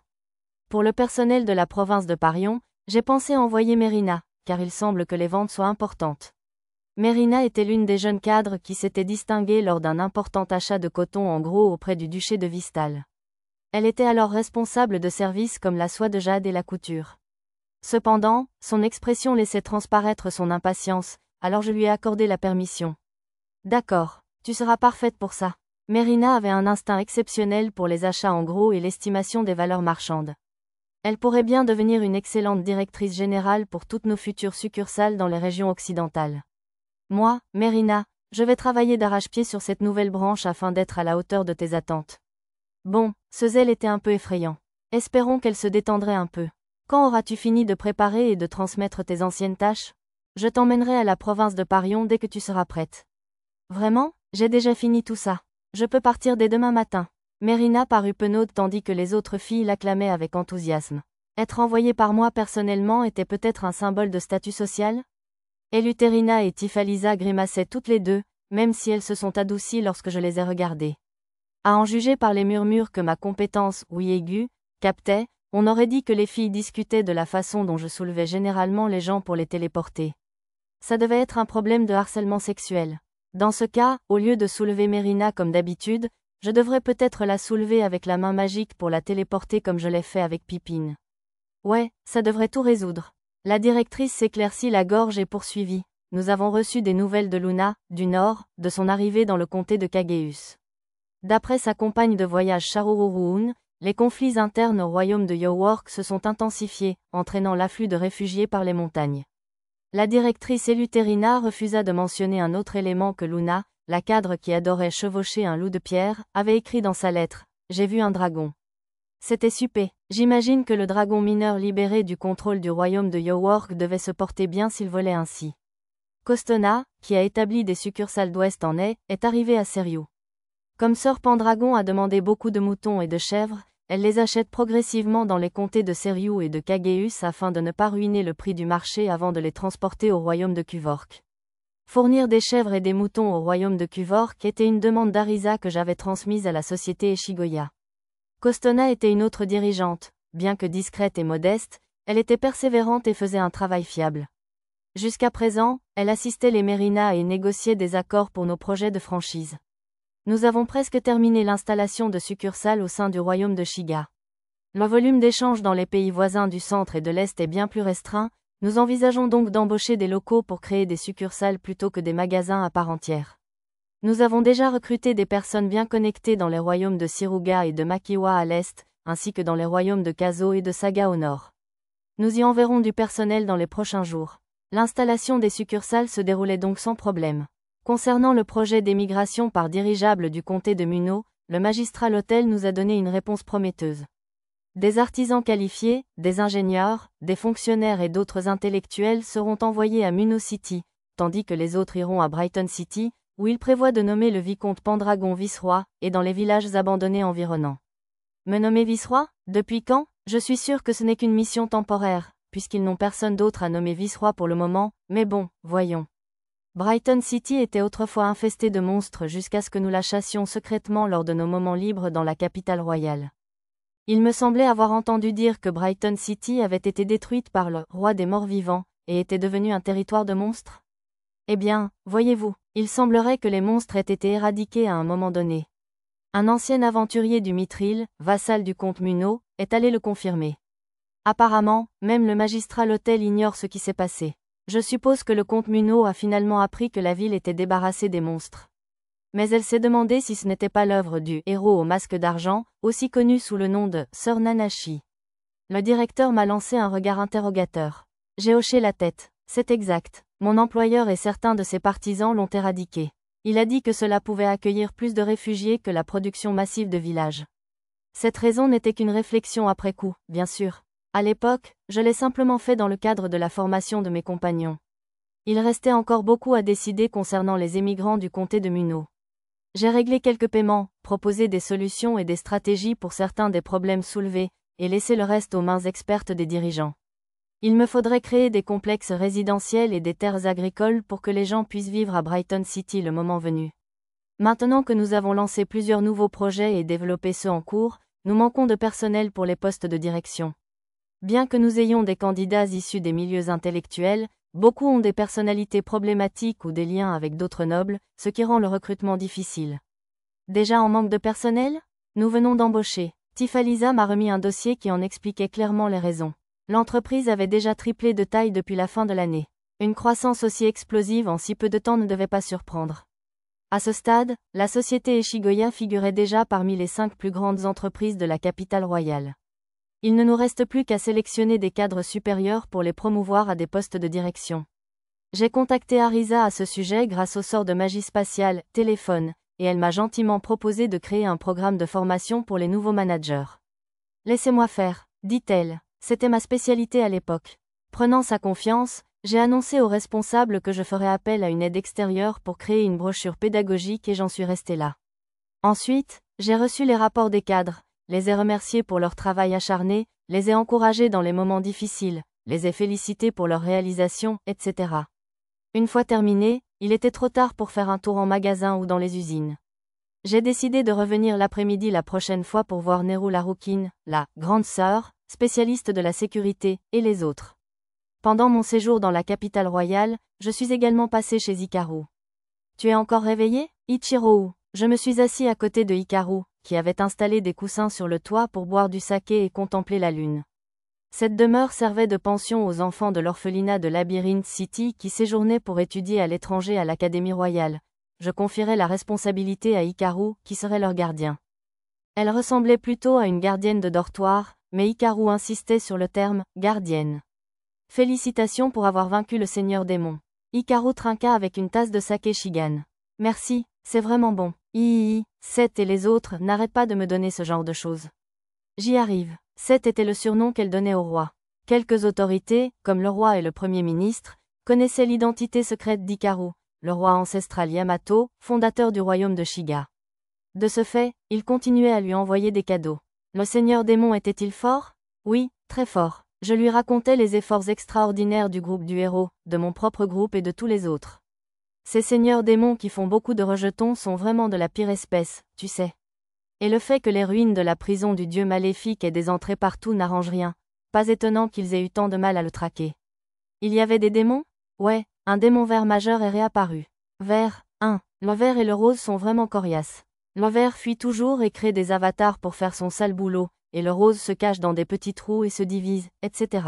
Pour le personnel de la province de Parion, j'ai pensé envoyer Mérina, car il semble que les ventes soient importantes. Mérina était l'une des jeunes cadres qui s'était distinguée lors d'un important achat de coton en gros auprès du duché de Vistal. Elle était alors responsable de services comme la soie de jade et la couture. Cependant, son expression laissait transparaître son impatience, alors je lui ai accordé la permission. D'accord, tu seras parfaite pour ça. Mérina avait un instinct exceptionnel pour les achats en gros et l'estimation des valeurs marchandes. Elle pourrait bien devenir une excellente directrice générale pour toutes nos futures succursales dans les régions occidentales. Moi, Mérina, je vais travailler d'arrache-pied sur cette nouvelle branche afin d'être à la hauteur de tes attentes. Bon, ce zèle était un peu effrayant. Espérons qu'elle se détendrait un peu. Quand auras-tu fini de préparer et de transmettre tes anciennes tâches? Je t'emmènerai à la province de Parion dès que tu seras prête. Vraiment? J'ai déjà fini tout ça. Je peux partir dès demain matin. Mérina parut penaude tandis que les autres filles l'acclamaient avec enthousiasme. Être envoyée par moi personnellement était peut-être un symbole de statut social? Eleuthérina et Tifalisa grimaçaient toutes les deux, même si elles se sont adoucies lorsque je les ai regardées. À en juger par les murmures que ma compétence, oui aiguë, captait, on aurait dit que les filles discutaient de la façon dont je soulevais généralement les gens pour les téléporter. Ça devait être un problème de harcèlement sexuel. Dans ce cas, au lieu de soulever Mérina comme d'habitude, je devrais peut-être la soulever avec la main magique pour la téléporter comme je l'ai fait avec Pipine. Ouais, ça devrait tout résoudre. La directrice s'éclaircit la gorge et poursuivit. Nous avons reçu des nouvelles de Luna, du Nord, de son arrivée dans le comté de Kageus. D'après sa compagne de voyage Charururuun, les conflits internes au royaume de Yowork se sont intensifiés, entraînant l'afflux de réfugiés par les montagnes. La directrice Eleuthérina refusa de mentionner un autre élément que Luna, la cadre qui adorait chevaucher un loup de pierre, avait écrit dans sa lettre. J'ai vu un dragon. C'était super. J'imagine que le dragon mineur libéré du contrôle du royaume de Yowork devait se porter bien s'il volait ainsi. Costona, qui a établi des succursales d'ouest en est arrivé à Seriou. Comme Sœur Pendragon a demandé beaucoup de moutons et de chèvres, elle les achète progressivement dans les comtés de Seriou et de Kageus afin de ne pas ruiner le prix du marché avant de les transporter au royaume de Kuvork. Fournir des chèvres et des moutons au royaume de Kuvork était une demande d'Arisa que j'avais transmise à la société Eshigoya. Costona était une autre dirigeante, bien que discrète et modeste, elle était persévérante et faisait un travail fiable. Jusqu'à présent, elle assistait les Mérina et négociait des accords pour nos projets de franchise. Nous avons presque terminé l'installation de succursales au sein du royaume de Shiga. Le volume d'échanges dans les pays voisins du centre et de l'Est est bien plus restreint, nous envisageons donc d'embaucher des locaux pour créer des succursales plutôt que des magasins à part entière. Nous avons déjà recruté des personnes bien connectées dans les royaumes de Siruga et de Makiwa à l'est, ainsi que dans les royaumes de Kazo et de Saga au nord. Nous y enverrons du personnel dans les prochains jours. L'installation des succursales se déroulait donc sans problème. Concernant le projet d'émigration par dirigeable du comté de Muno, le magistrat Lotel nous a donné une réponse prometteuse. Des artisans qualifiés, des ingénieurs, des fonctionnaires et d'autres intellectuels seront envoyés à Muno City, tandis que les autres iront à Brighton City, où il prévoit de nommer le vicomte Pendragon vice-roi, et dans les villages abandonnés environnants. Me nommer vice-roi? Depuis quand? Je suis sûr que ce n'est qu'une mission temporaire, puisqu'ils n'ont personne d'autre à nommer vice-roi pour le moment, mais bon, voyons. Brighton City était autrefois infestée de monstres jusqu'à ce que nous la chassions secrètement lors de nos moments libres dans la capitale royale. Il me semblait avoir entendu dire que Brighton City avait été détruite par le roi des morts-vivants, et était devenue un territoire de monstres? Eh bien, voyez-vous, il semblerait que les monstres aient été éradiqués à un moment donné. Un ancien aventurier du Mithril, vassal du comte Muno, est allé le confirmer. Apparemment, même le magistrat l'hôtel ignore ce qui s'est passé. Je suppose que le comte Munro a finalement appris que la ville était débarrassée des monstres. Mais elle s'est demandé si ce n'était pas l'œuvre du héros au masque d'argent, aussi connu sous le nom de Sir Nanashi. Le directeur m'a lancé un regard interrogateur. J'ai hoché la tête. C'est exact. Mon employeur et certains de ses partisans l'ont éradiqué. Il a dit que cela pouvait accueillir plus de réfugiés que la production massive de villages. Cette raison n'était qu'une réflexion après coup, bien sûr. À l'époque, je l'ai simplement fait dans le cadre de la formation de mes compagnons. Il restait encore beaucoup à décider concernant les émigrants du comté de Munro. J'ai réglé quelques paiements, proposé des solutions et des stratégies pour certains des problèmes soulevés, et laissé le reste aux mains expertes des dirigeants. Il me faudrait créer des complexes résidentiels et des terres agricoles pour que les gens puissent vivre à Brighton City le moment venu. Maintenant que nous avons lancé plusieurs nouveaux projets et développé ceux en cours, nous manquons de personnel pour les postes de direction. Bien que nous ayons des candidats issus des milieux intellectuels, beaucoup ont des personnalités problématiques ou des liens avec d'autres nobles, ce qui rend le recrutement difficile. Déjà en manque de personnel? Nous venons d'embaucher. Tifalisa m'a remis un dossier qui en expliquait clairement les raisons. L'entreprise avait déjà triplé de taille depuis la fin de l'année. Une croissance aussi explosive en si peu de temps ne devait pas surprendre. À ce stade, la société Eshigoya figurait déjà parmi les 5 plus grandes entreprises de la capitale royale. Il ne nous reste plus qu'à sélectionner des cadres supérieurs pour les promouvoir à des postes de direction. J'ai contacté Arisa à ce sujet grâce au sort de magie spatiale, téléphone, et elle m'a gentiment proposé de créer un programme de formation pour les nouveaux managers. Laissez-moi faire, dit-elle. C'était ma spécialité à l'époque. Prenant sa confiance, j'ai annoncé aux responsables que je ferais appel à une aide extérieure pour créer une brochure pédagogique et j'en suis resté là. Ensuite, j'ai reçu les rapports des cadres, les ai remerciés pour leur travail acharné, les ai encouragés dans les moments difficiles, les ai félicités pour leur réalisation, etc. Une fois terminé, il était trop tard pour faire un tour en magasin ou dans les usines. J'ai décidé de revenir l'après-midi la prochaine fois pour voir Neru Laroukine, la grande sœur, spécialiste de la sécurité, et les autres. Pendant mon séjour dans la capitale royale, je suis également passé chez Hikaru. Tu es encore réveillé, Ichiro? Je me suis assis à côté de Hikaru, qui avait installé des coussins sur le toit pour boire du saké et contempler la lune. Cette demeure servait de pension aux enfants de l'orphelinat de Labyrinth City qui séjournaient pour étudier à l'étranger à l'Académie royale. Je confierais la responsabilité à Hikaru, qui serait leur gardien. Elle ressemblait plutôt à une gardienne de dortoir, mais Hikaru insistait sur le terme « gardienne ». Félicitations pour avoir vaincu le seigneur démon. Hikaru trinqua avec une tasse de saké Shigan. Merci, c'est vraiment bon. Seth et les autres n'arrêtent pas de me donner ce genre de choses. J'y arrive. Seth était le surnom qu'elle donnait au roi. Quelques autorités, comme le roi et le premier ministre, connaissaient l'identité secrète d'Hikaru, le roi ancestral Yamato, fondateur du royaume de Shiga. De ce fait, ils continuaient à lui envoyer des cadeaux. Le seigneur démon était-il fort? Oui, très fort. Je lui racontais les efforts extraordinaires du groupe du héros, de mon propre groupe et de tous les autres. Ces seigneurs démons qui font beaucoup de rejetons sont vraiment de la pire espèce, tu sais. Et le fait que les ruines de la prison du dieu maléfique aient des entrées partout n'arrange rien. Pas étonnant qu'ils aient eu tant de mal à le traquer. Il y avait des démons? Ouais, un démon vert majeur est réapparu. Vert, 1. Le vert et le rose sont vraiment coriaces. Le vert fuit toujours et crée des avatars pour faire son sale boulot, et le rose se cache dans des petits trous et se divise, etc.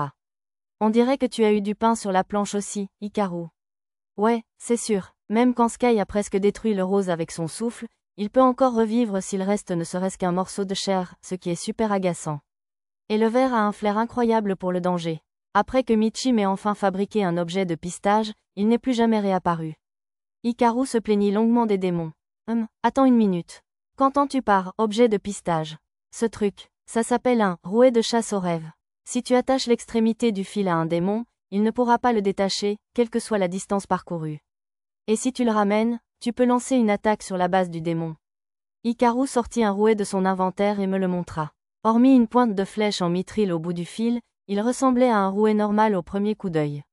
On dirait que tu as eu du pain sur la planche aussi, Hikaru. Ouais, c'est sûr, même quand Sky a presque détruit le rose avec son souffle, il peut encore revivre s'il reste ne serait-ce qu'un morceau de chair, ce qui est super agaçant. Et le vert a un flair incroyable pour le danger. Après que Michi m'ait enfin fabriqué un objet de pistage, il n'est plus jamais réapparu. Hikaru se plaignit longuement des démons. Attends une minute. Qu'entends-tu par objet de pistage? Ce truc, ça s'appelle un rouet de chasse au rêve. Si tu attaches l'extrémité du fil à un démon, il ne pourra pas le détacher, quelle que soit la distance parcourue. Et si tu le ramènes, tu peux lancer une attaque sur la base du démon. Hikaru sortit un rouet de son inventaire et me le montra. Hormis une pointe de flèche en mithril au bout du fil, il ressemblait à un rouet normal au premier coup d'œil.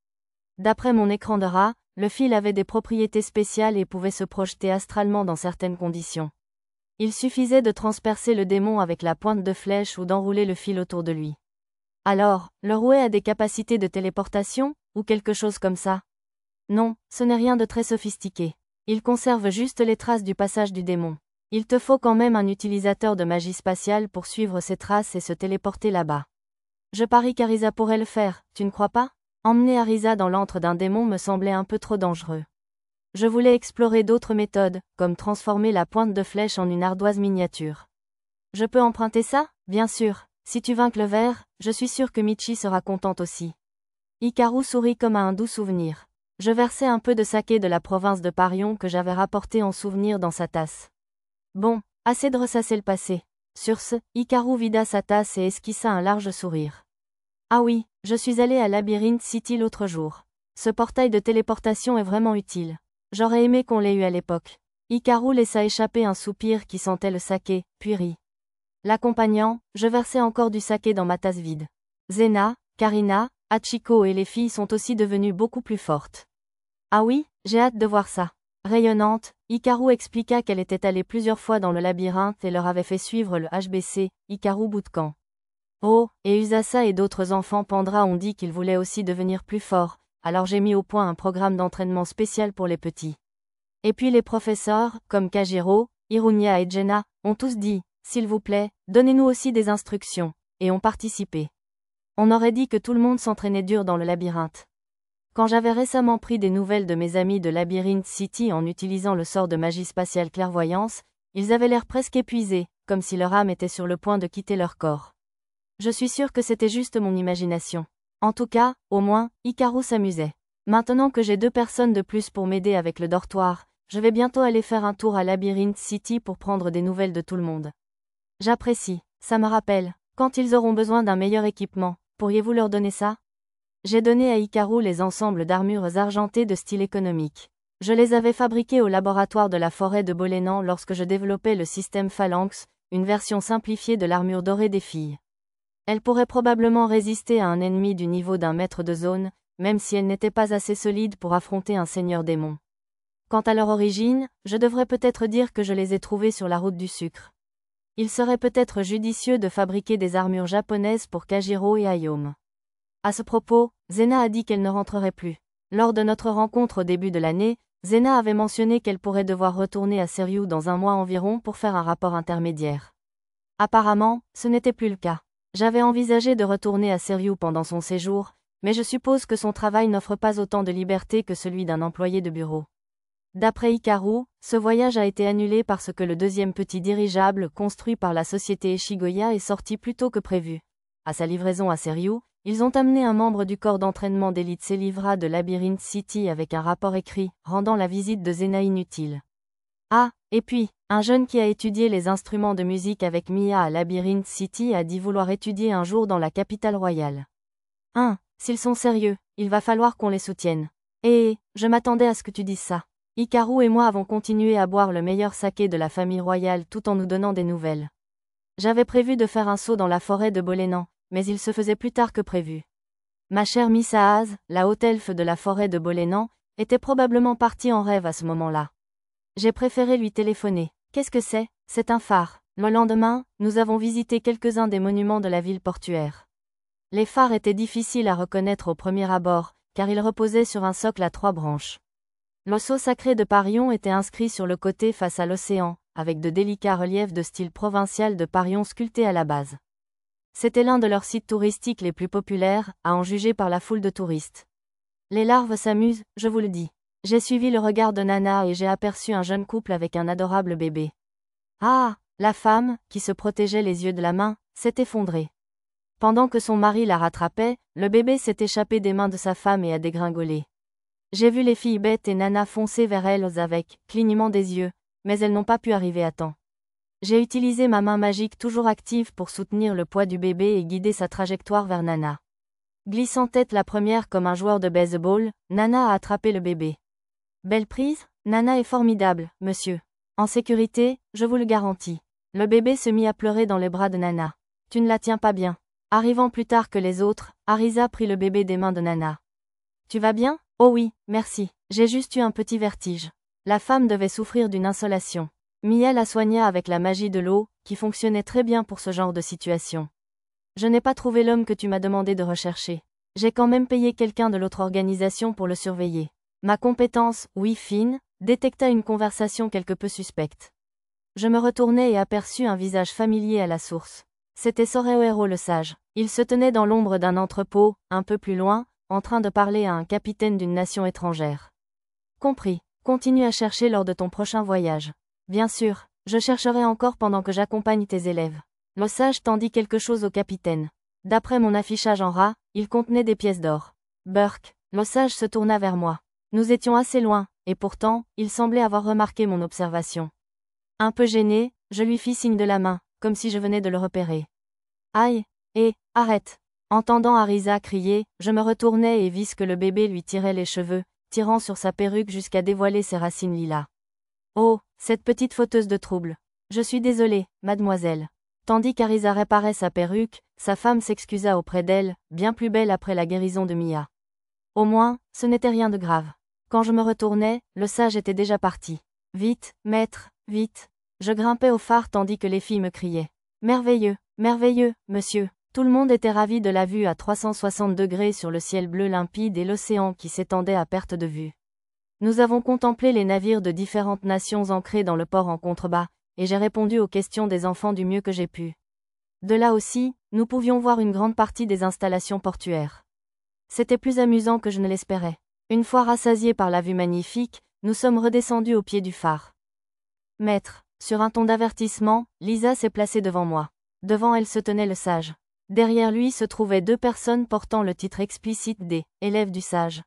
D'après mon écran de rat, le fil avait des propriétés spéciales et pouvait se projeter astralement dans certaines conditions. Il suffisait de transpercer le démon avec la pointe de flèche ou d'enrouler le fil autour de lui. Alors, le rouet a des capacités de téléportation, ou quelque chose comme ça? Non, ce n'est rien de très sophistiqué. Il conserve juste les traces du passage du démon. Il te faut quand même un utilisateur de magie spatiale pour suivre ces traces et se téléporter là-bas. Je parie qu'Arisa pourrait le faire, tu ne crois pas? Emmener Arisa dans l'antre d'un démon me semblait un peu trop dangereux. Je voulais explorer d'autres méthodes, comme transformer la pointe de flèche en une ardoise miniature. Je peux emprunter ça? Bien sûr. Si tu vaincres le ver, je suis sûre que Michi sera contente aussi. Hikaru sourit comme à un doux souvenir. Je versai un peu de saké de la province de Parion que j'avais rapporté en souvenir dans sa tasse. Bon, assez de ressasser le passé. Sur ce, Hikaru vida sa tasse et esquissa un large sourire. Ah oui, je suis allée à Labyrinth City l'autre jour. Ce portail de téléportation est vraiment utile. J'aurais aimé qu'on l'ait eu à l'époque. Hikaru laissa échapper un soupir qui sentait le saké, puis rit. L'accompagnant, je versai encore du saké dans ma tasse vide. Zena, Karina, Hachiko et les filles sont aussi devenues beaucoup plus fortes. Ah oui, j'ai hâte de voir ça. Rayonnante, Hikaru expliqua qu'elle était allée plusieurs fois dans le labyrinthe et leur avait fait suivre le HBC, Hikaru Bootcamp. Oh, et Usasa et d'autres enfants Pandra ont dit qu'ils voulaient aussi devenir plus forts, alors j'ai mis au point un programme d'entraînement spécial pour les petits. Et puis les professeurs, comme Kajiro, Hirunya et Jenna, ont tous dit, s'il vous plaît, donnez-nous aussi des instructions, et ont participé. On aurait dit que tout le monde s'entraînait dur dans le labyrinthe. Quand j'avais récemment pris des nouvelles de mes amis de Labyrinth City en utilisant le sort de magie spatiale clairvoyance, ils avaient l'air presque épuisés, comme si leur âme était sur le point de quitter leur corps. Je suis sûre que c'était juste mon imagination. En tout cas, au moins, Hikaru s'amusait. Maintenant que j'ai 2 personnes de plus pour m'aider avec le dortoir, je vais bientôt aller faire un tour à Labyrinth City pour prendre des nouvelles de tout le monde. J'apprécie, ça me rappelle, quand ils auront besoin d'un meilleur équipement, pourriez-vous leur donner ça? J'ai donné à Hikaru les ensembles d'armures argentées de style économique. Je les avais fabriquées au laboratoire de la forêt de Bolénan lorsque je développais le système Phalanx, une version simplifiée de l'armure dorée des filles. Elle pourrait probablement résister à un ennemi du niveau d'un maître de zone, même si elle n'était pas assez solide pour affronter un seigneur démon. Quant à leur origine, je devrais peut-être dire que je les ai trouvées sur la route du sucre. Il serait peut-être judicieux de fabriquer des armures japonaises pour Kajiro et Ayome. À ce propos, Zena a dit qu'elle ne rentrerait plus. Lors de notre rencontre au début de l'année, Zena avait mentionné qu'elle pourrait devoir retourner à Seiryu dans un mois environ pour faire un rapport intermédiaire. Apparemment, ce n'était plus le cas. J'avais envisagé de retourner à Seiryu pendant son séjour, mais je suppose que son travail n'offre pas autant de liberté que celui d'un employé de bureau. D'après Hikaru, ce voyage a été annulé parce que le 2e petit dirigeable construit par la société Eshigoya est sorti plus tôt que prévu. À sa livraison à Seiryu, ils ont amené un membre du corps d'entraînement d'élite Célivra de Labyrinth City avec un rapport écrit, rendant la visite de Zena inutile. Ah, et puis, un jeune qui a étudié les instruments de musique avec Mia à Labyrinth City a dit vouloir étudier un jour dans la capitale royale. S'ils sont sérieux, il va falloir qu'on les soutienne. Je m'attendais à ce que tu dises ça. Hikaru et moi avons continué à boire le meilleur saké de la famille royale tout en nous donnant des nouvelles. J'avais prévu de faire un saut dans la forêt de Bolénan, mais il se faisait plus tard que prévu. Ma chère Miss Aaz, la haute elfe de la forêt de Bolénan, était probablement partie en rêve à ce moment-là. J'ai préféré lui téléphoner. Qu'est-ce que c'est? C'est un phare. Le lendemain, nous avons visité quelques-uns des monuments de la ville portuaire. Les phares étaient difficiles à reconnaître au premier abord, car ils reposaient sur un socle à 3 branches. L'osso sacré de Parion était inscrit sur le côté face à l'océan, avec de délicats reliefs de style provincial de Parion sculptés à la base. C'était l'un de leurs sites touristiques les plus populaires, à en juger par la foule de touristes. Les larves s'amusent, je vous le dis. J'ai suivi le regard de Nana et j'ai aperçu un jeune couple avec un adorable bébé. Ah, la femme, qui se protégeait les yeux de la main, s'est effondrée. Pendant que son mari la rattrapait, le bébé s'est échappé des mains de sa femme et a dégringolé. J'ai vu les filles bêtes et Nana foncer vers elles avec clignement des yeux, mais elles n'ont pas pu arriver à temps. J'ai utilisé ma main magique toujours active pour soutenir le poids du bébé et guider sa trajectoire vers Nana. Glissant tête la première comme un joueur de baseball, Nana a attrapé le bébé. Belle prise? Nana est formidable, monsieur. En sécurité, je vous le garantis. Le bébé se mit à pleurer dans les bras de Nana. Tu ne la tiens pas bien. Arrivant plus tard que les autres, Arisa prit le bébé des mains de Nana. Tu vas bien? Oh oui, merci. J'ai juste eu un petit vertige. La femme devait souffrir d'une insolation. Mia la soigna avec la magie de l'eau, qui fonctionnait très bien pour ce genre de situation. Je n'ai pas trouvé l'homme que tu m'as demandé de rechercher. J'ai quand même payé quelqu'un de l'autre organisation pour le surveiller. Ma compétence, oui fine, détecta une conversation quelque peu suspecte. Je me retournai et aperçus un visage familier à la source. C'était Soreo le sage. Il se tenait dans l'ombre d'un entrepôt, un peu plus loin, en train de parler à un capitaine d'une nation étrangère. Compris. Continue à chercher lors de ton prochain voyage. Bien sûr, je chercherai encore pendant que j'accompagne tes élèves. Le sage tendit quelque chose au capitaine. D'après mon affichage en ras, il contenait des pièces d'or. Burke, le sage se tourna vers moi. Nous étions assez loin, et pourtant, il semblait avoir remarqué mon observation. Un peu gêné, je lui fis signe de la main, comme si je venais de le repérer. Aïe, arrête. Entendant Arisa crier, je me retournai et vis que le bébé lui tirait les cheveux, tirant sur sa perruque jusqu'à dévoiler ses racines lilas. Oh, cette petite fauteuse de trouble. Je suis désolée, mademoiselle. Tandis qu'Arisa réparait sa perruque, sa femme s'excusa auprès d'elle, bien plus belle après la guérison de Mia. Au moins, ce n'était rien de grave. Quand je me retournai, le sage était déjà parti. Vite, maître, vite. Je grimpais au phare tandis que les filles me criaient. Merveilleux, merveilleux, monsieur. Tout le monde était ravi de la vue à 360 degrés sur le ciel bleu limpide et l'océan qui s'étendait à perte de vue. Nous avons contemplé les navires de différentes nations ancrés dans le port en contrebas, et j'ai répondu aux questions des enfants du mieux que j'ai pu. De là aussi, nous pouvions voir une grande partie des installations portuaires. C'était plus amusant que je ne l'espérais. Une fois rassasiés par la vue magnifique, nous sommes redescendus au pied du phare. Maître, sur un ton d'avertissement, Lisa s'est placée devant moi. Devant elle se tenait le sage. Derrière lui se trouvaient 2 personnes portant le titre explicite des « élèves du sage ».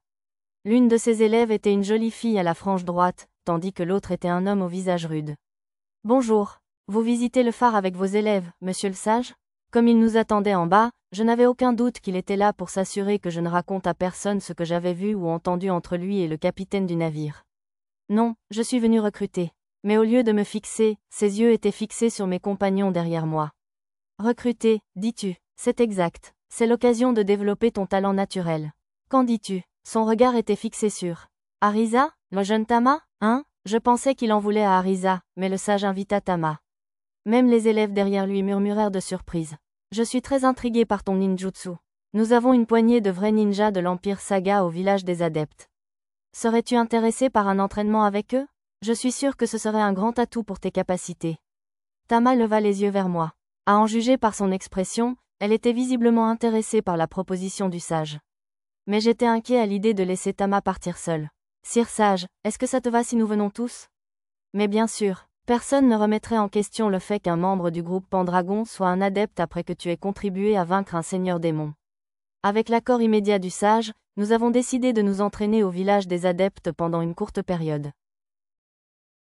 L'une de ces élèves était une jolie fille à la frange droite, tandis que l'autre était un homme au visage rude. « Bonjour. Vous visitez le phare avec vos élèves, monsieur le sage ?» Comme il nous attendait en bas, je n'avais aucun doute qu'il était là pour s'assurer que je ne raconte à personne ce que j'avais vu ou entendu entre lui et le capitaine du navire. Non, je suis venu recruter. Mais au lieu de me fixer, ses yeux étaient fixés sur mes compagnons derrière moi. Recruter, dis-tu? C'est exact. C'est l'occasion de développer ton talent naturel. Qu'en dis-tu? Son regard était fixé sur Arisa, le jeune Tama, hein? Je pensais qu'il en voulait à Arisa, mais le sage invita Tama. Même les élèves derrière lui murmurèrent de surprise. Je suis très intrigué par ton ninjutsu. Nous avons une poignée de vrais ninjas de l'Empire Saga au village des adeptes. Serais-tu intéressé par un entraînement avec eux? Je suis sûr que ce serait un grand atout pour tes capacités. Tama leva les yeux vers moi. À en juger par son expression, elle était visiblement intéressée par la proposition du sage. Mais j'étais inquiet à l'idée de laisser Tama partir seule. Sire sage, est-ce que ça te va si nous venons tous? Mais bien sûr, personne ne remettrait en question le fait qu'un membre du groupe Pendragon soit un adepte après que tu aies contribué à vaincre un seigneur démon. Avec l'accord immédiat du sage, nous avons décidé de nous entraîner au village des adeptes pendant une courte période.